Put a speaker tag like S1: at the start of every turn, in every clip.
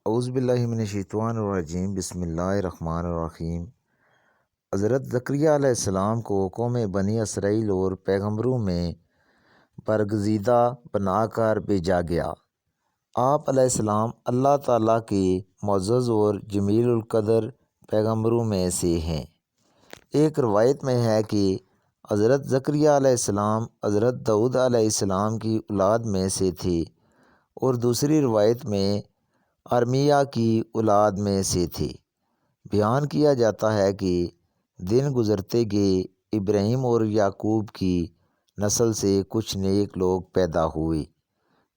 S1: اعوذ باللہ من الشیطان الرجیم، بسم اللہ الرحمن الرحیم۔ حضرت زکریا علیہ السلام کو قوم بنی اسرائیل اور پیغمبروں میں برگزیدہ بنا کر بھیجا گیا۔ آپ علیہ السلام اللہ تعالیٰ کے معزز اور جمیل القدر پیغمبروں میں سے ہیں۔ ایک روایت میں ہے کہ حضرت زکریا علیہ السلام حضرت داؤد علیہ السلام کی اولاد میں سے تھے، اور دوسری روایت میں ارمیہ کی اولاد میں سے تھے۔ بیان کیا جاتا ہے کہ دن گزرتے گئے ابراہیم اور یعقوب کی نسل سے کچھ نیک لوگ پیدا ہوئے،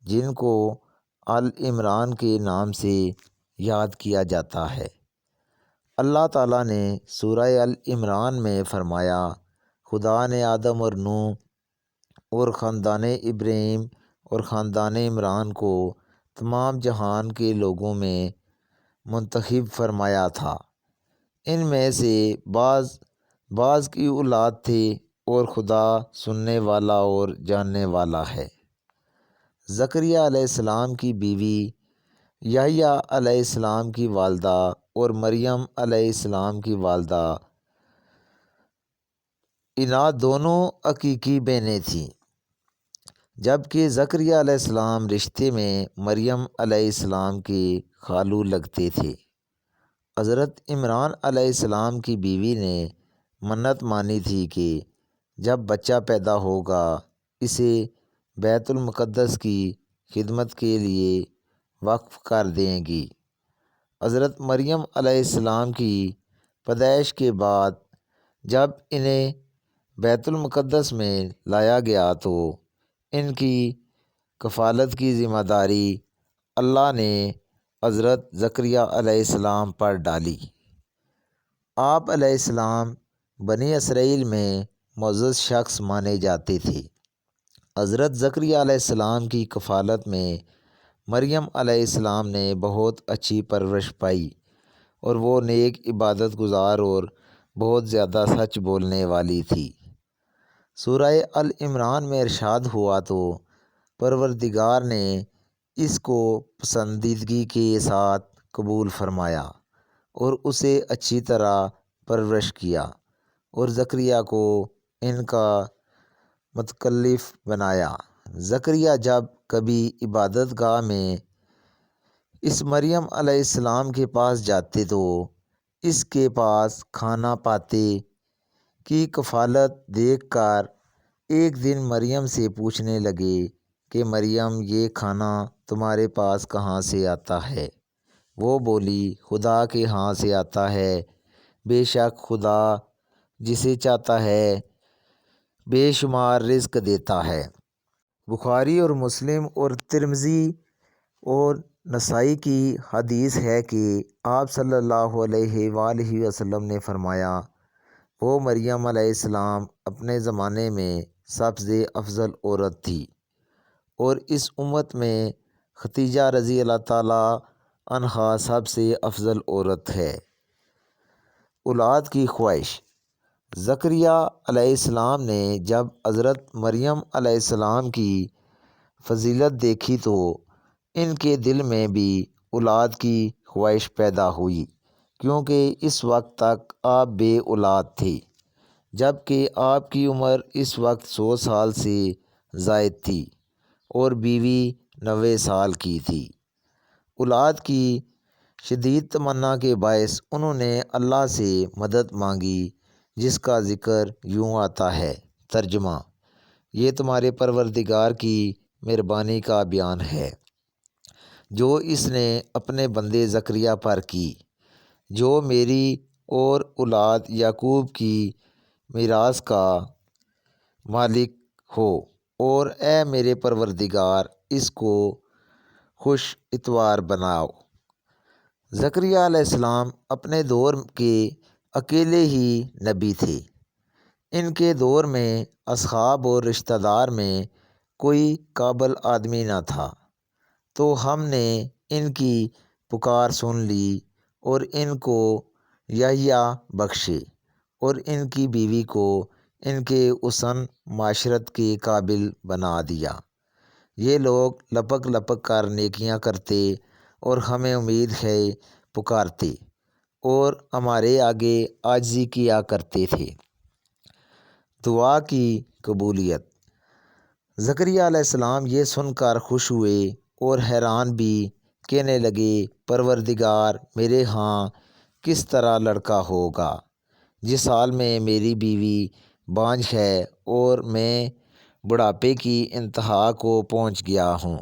S1: جن کو عمران کے نام سے یاد کیا جاتا ہے۔ اللہ تعالیٰ نے سورہ عمران میں فرمایا، خدا نے آدم اور نوح اور خاندان ابراہیم اور خاندان عمران کو تمام جہان کے لوگوں میں منتخب فرمایا تھا۔ ان میں سے بعض کی اولاد تھے، اور خدا سننے والا اور جاننے والا ہے۔ زکریا علیہ السلام کی بیوی یحییٰ علیہ السلام کی والدہ اور مریم علیہ السلام کی والدہ انہاں دونوں حقیقی بہنیں تھیں، جبکہ زکریا علیہ السلام رشتے میں مریم علیہ السلام کے خالو لگتے تھے۔ حضرت عمران علیہ السلام کی بیوی نے منت مانی تھی کہ جب بچہ پیدا ہوگا اسے بیت المقدس کی خدمت کے لیے وقف کر دیں گی۔ حضرت مریم علیہ السلام کی پیدائش کے بعد جب انہیں بیت المقدس میں لایا گیا تو ان کی کفالت کی ذمہ داری اللہ نے حضرت زکریا علیہ السلام پر ڈالی۔ آپ علیہ السلام بنی اسرائیل میں معزز شخص مانے جاتے تھے۔ حضرت زکریا علیہ السلام کی کفالت میں مریم علیہ السلام نے بہت اچھی پرورش پائی، اور وہ نیک عبادت گزار اور بہت زیادہ سچ بولنے والی تھی۔ سورہ عمران میں ارشاد ہوا تو پروردگار نے اس کو پسندیدگی کے ساتھ قبول فرمایا اور اسے اچھی طرح پرورش کیا، اور زکریا کو ان کا متکلف بنایا۔ زکریا جب کبھی عبادت گاہ میں اس مریم علیہ السلام کے پاس جاتے تو اس کے پاس کھانا پاتے کی کفالت دیکھ کر ایک دن مریم سے پوچھنے لگے کہ مریم، یہ کھانا تمہارے پاس کہاں سے آتا ہے؟ وہ بولی، خدا کے ہاں سے آتا ہے، بے شک خدا جسے چاہتا ہے بے شمار رزق دیتا ہے۔ بخاری اور مسلم اور ترمذی اور نسائی کی حدیث ہے کہ آپ صلی اللہ علیہ وآلہ وسلم نے فرمایا، وہ مریم علیہ السلام اپنے زمانے میں سب سے افضل عورت تھی، اور اس امت میں ختیجہ رضی اللہ تعالیٰ عنہا سب سے افضل عورت ہے۔ اولاد کی خواہش۔ زکریا علیہ السلام نے جب حضرت مریم علیہ السلام کی فضیلت دیکھی تو ان کے دل میں بھی اولاد کی خواہش پیدا ہوئی، کیونکہ اس وقت تک آپ بے اولاد تھے، جبکہ آپ کی عمر اس وقت 100 سال سے زائد تھی، اور بیوی 90 سال کی تھی۔ اولاد کی شدید تمنا کے باعث انہوں نے اللہ سے مدد مانگی، جس کا ذکر یوں آتا ہے۔ ترجمہ: یہ تمہارے پروردگار کی مہربانی کا بیان ہے جو اس نے اپنے بندے زکریا پر کی، جو میری اور اولاد یعقوب کی میراث کا مالک ہو، اور اے میرے پروردگار اس کو خوش اتوار بناؤ۔ زکریا علیہ السلام اپنے دور کے اکیلے ہی نبی تھے۔ ان کے دور میں اصحاب اور رشتہ دار میں کوئی قابل آدمی نہ تھا، تو ہم نے ان کی پکار سن لی اور ان کو یحییٰ بخشے، اور ان کی بیوی کو ان کے حسن معاشرت کے قابل بنا دیا۔ یہ لوگ لپک لپک کر نیکیاں کرتے اور ہمیں امید ہے پکارتے اور ہمارے آگے عاجزی کیا کرتے تھے۔ دعا کی قبولیت۔ زکریا علیہ السلام یہ سن کر خوش ہوئے اور حیران بھی، کہنے لگے پروردگار، میرے ہاں کس طرح لڑکا ہوگا جس حال میں میری بیوی بانجھ ہے اور میں بڑھاپے کی انتہا کو پہنچ گیا ہوں۔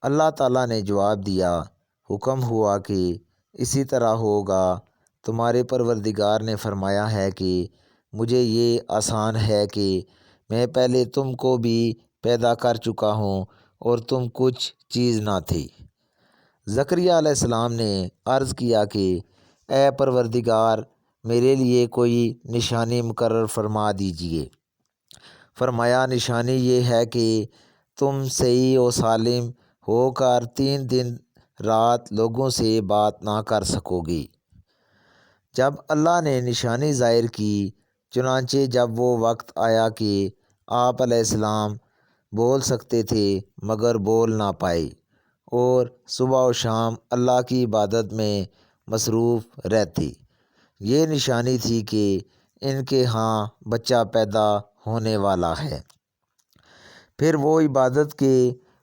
S1: اللہ تعالیٰ نے جواب دیا، حکم ہوا کہ اسی طرح ہوگا۔ تمہارے پروردگار نے فرمایا ہے کہ مجھے یہ آسان ہے کہ میں پہلے تم کو بھی پیدا کر چکا ہوں اور تم کچھ چیز نہ تھی۔ زکریا علیہ السلام نے عرض کیا کہ اے پروردگار، میرے لیے کوئی نشانی مقرر فرما دیجیے۔ فرمایا، نشانی یہ ہے کہ تم صحیح و سالم ہو کر 3 دن رات لوگوں سے بات نہ کر سکو گی۔ جب اللہ نے نشانی ظاہر کی، چنانچہ جب وہ وقت آیا کہ آپ علیہ السلام بول سکتے تھے مگر بول نہ پائے اور صبح و شام اللہ کی عبادت میں مصروف رہتے، یہ نشانی تھی کہ ان کے ہاں بچہ پیدا ہونے والا ہے۔ پھر وہ عبادت کے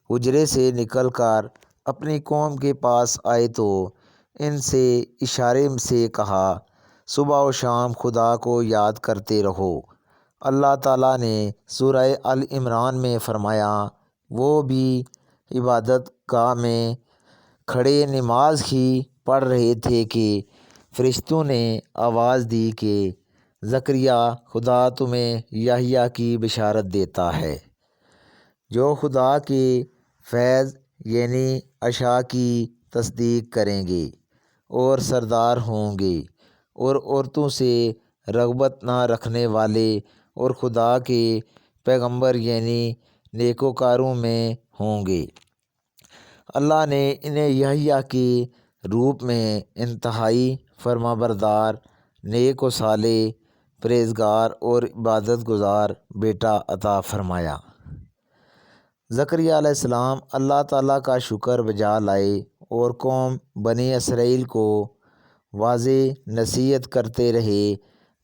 S1: حجرے سے نکل کر اپنی قوم کے پاس آئے تو ان سے اشارے سے کہا، صبح و شام خدا کو یاد کرتے رہو۔ اللہ تعالیٰ نے سورہ ال عمران میں فرمایا، وہ بھی عبادت گاہ میں کھڑے نماز ہی پڑھ رہے تھے کہ فرشتوں نے آواز دی کہ زکریا، خدا تمہیں یحییٰ کی بشارت دیتا ہے، جو خدا کے فیض یعنی عشاء کی تصدیق کریں گے اور سردار ہوں گے اور عورتوں سے رغبت نہ رکھنے والے اور خدا کے پیغمبر یعنی نیکوکاروں میں ہوں گے۔ اللہ نے انہیں یحییٰ کے روپ میں انتہائی فرمانبردار، نیک و صالح، پرہیزگار اور عبادت گزار بیٹا عطا فرمایا۔ زکریا علیہ السلام اللہ تعالیٰ کا شکر بجا لائے اور قوم بنی اسرائیل کو واضح نصیحت کرتے رہے۔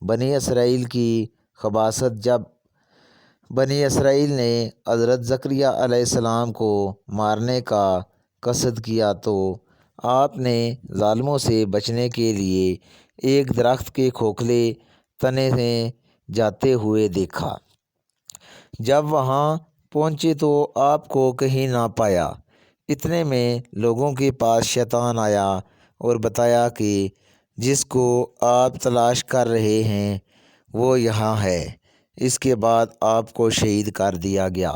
S1: بنی اسرائیل کی خباثت۔ جب بنی اسرائیل نے حضرت زکریا علیہ السلام کو مارنے کا قصد کیا تو آپ نے ظالموں سے بچنے کے لیے ایک درخت کے کھوکھلے تنے میں جاتے ہوئے دیکھا۔ جب وہاں پہنچے تو آپ کو کہیں نہ پایا۔ اتنے میں لوگوں کے پاس شیطان آیا اور بتایا کہ جس کو آپ تلاش کر رہے ہیں وہ یہاں ہے۔ اس کے بعد آپ کو شہید کر دیا گیا۔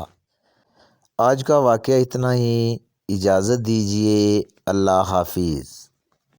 S1: آج کا واقعہ اتنا ہی۔ اجازت دیجیے۔ اللہ حافظ۔